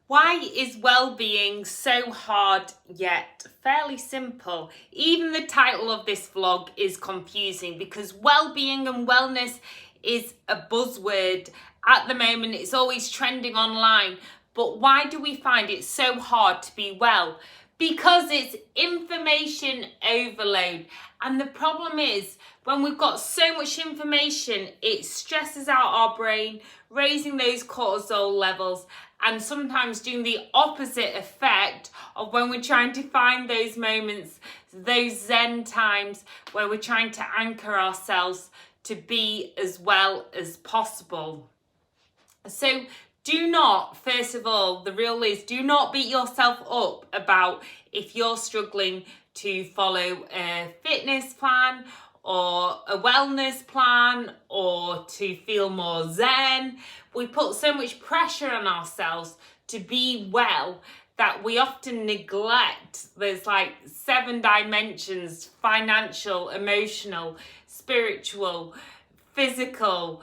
Why is well-being so hard yet fairly simple? Even the title of this vlog is confusing because well-being and wellness is a buzzword. At the moment, it's always trending online. But why do we find it so hard to be well? Because it's information overload. And the problem is, when we've got so much information, it stresses out our brain, raising those cortisol levels, and sometimes doing the opposite effect of when we're trying to find those moments, those Zen times where we're trying to anchor ourselves to be as well as possible. So do not, first of all, the rule is do not beat yourself up about if you're struggling to follow a fitness plan or a wellness plan or to feel more zen. We put so much pressure on ourselves to be well that we often neglect. There's like 7 dimensions: financial, emotional, spiritual, physical,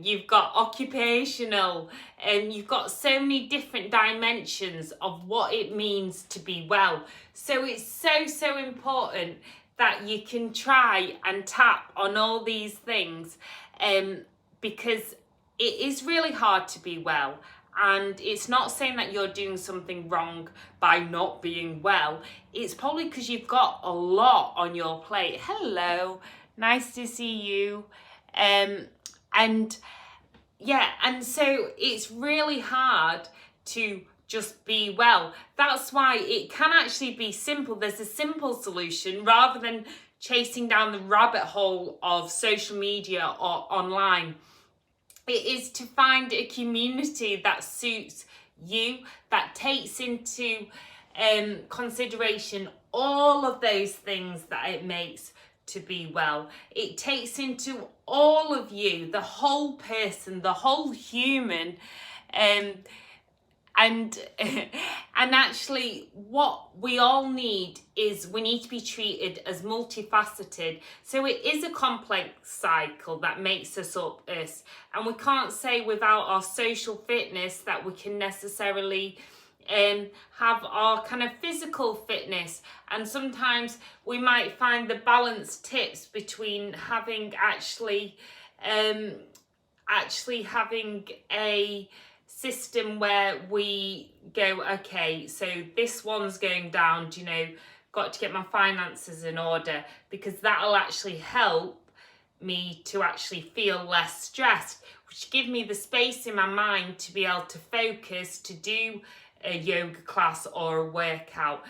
you've got occupational, and you've got so many different dimensions of what it means to be well. So it's so important that you can try and tap on all these things, because it is really hard to be well. And it's not saying that you're doing something wrong by not being well. It's probably because you've got a lot on your plate. Hello, nice to see you. And so it's really hard to just be well. That's why it can actually be simple. There's a simple solution rather than chasing down the rabbit hole of social media or online. It is to find a community that suits you, that takes into consideration all of those things that it makes to be well. It takes into all of you, the whole person, the whole human, and actually what we all need is we need to be treated as multifaceted. So it is a complex cycle that makes us up us, and we can't say without our social fitness that we can necessarily have our kind of physical fitness. And sometimes we might find the balance tips between having actually having a system where we go, okay, so this one's going down, got to get my finances in order, because that'll actually help me to actually feel less stressed, which give me the space in my mind to be able to focus, to do a yoga class or a workout.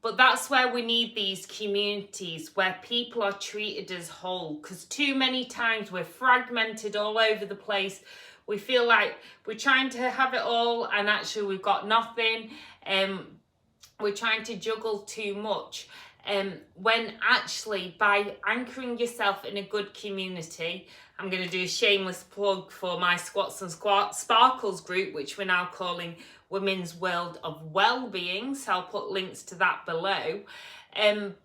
But that's where we need these communities where people are treated as whole, because too many times we're fragmented all over the place. We feel like we're trying to have it all and actually we've got nothing. We're trying to juggle too much. When actually by anchoring yourself in a good community, I'm going to do a shameless plug for my Squats and Sparkles group, which we're now calling Women's World of Wellbeing. So I'll put links to that below.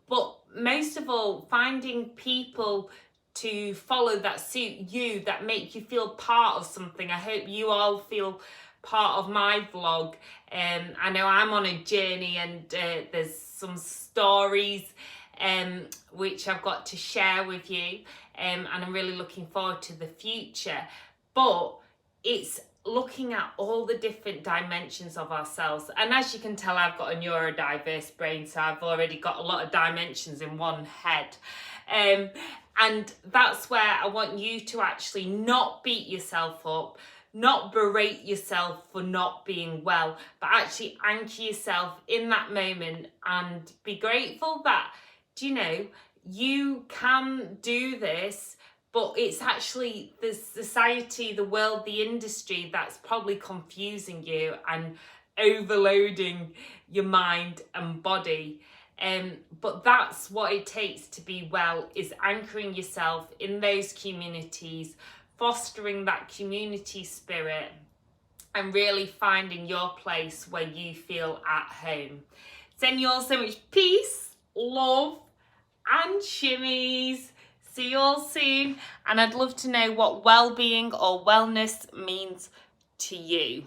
But most of all, finding people to follow that suit you, that make you feel part of something. I hope you all feel part of my vlog. I know I'm on a journey, and there's some stories which I've got to share with you, and I'm really looking forward to the future. But it's looking at all the different dimensions of ourselves. And as you can tell, I've got a neurodiverse brain, so I've already got a lot of dimensions in one head. And that's where I want you to actually not beat yourself up, not berate yourself for not being well, but actually anchor yourself in that moment and be grateful that, you can do this. But it's actually the society, the world, the industry that's probably confusing you and overloading your mind and body. But that's what it takes to be well, is anchoring yourself in those communities, fostering that community spirit, and really finding your place where you feel at home. Send you all so much peace, love, and shimmies. See you all soon, and I'd love to know what well-being or wellness means to you.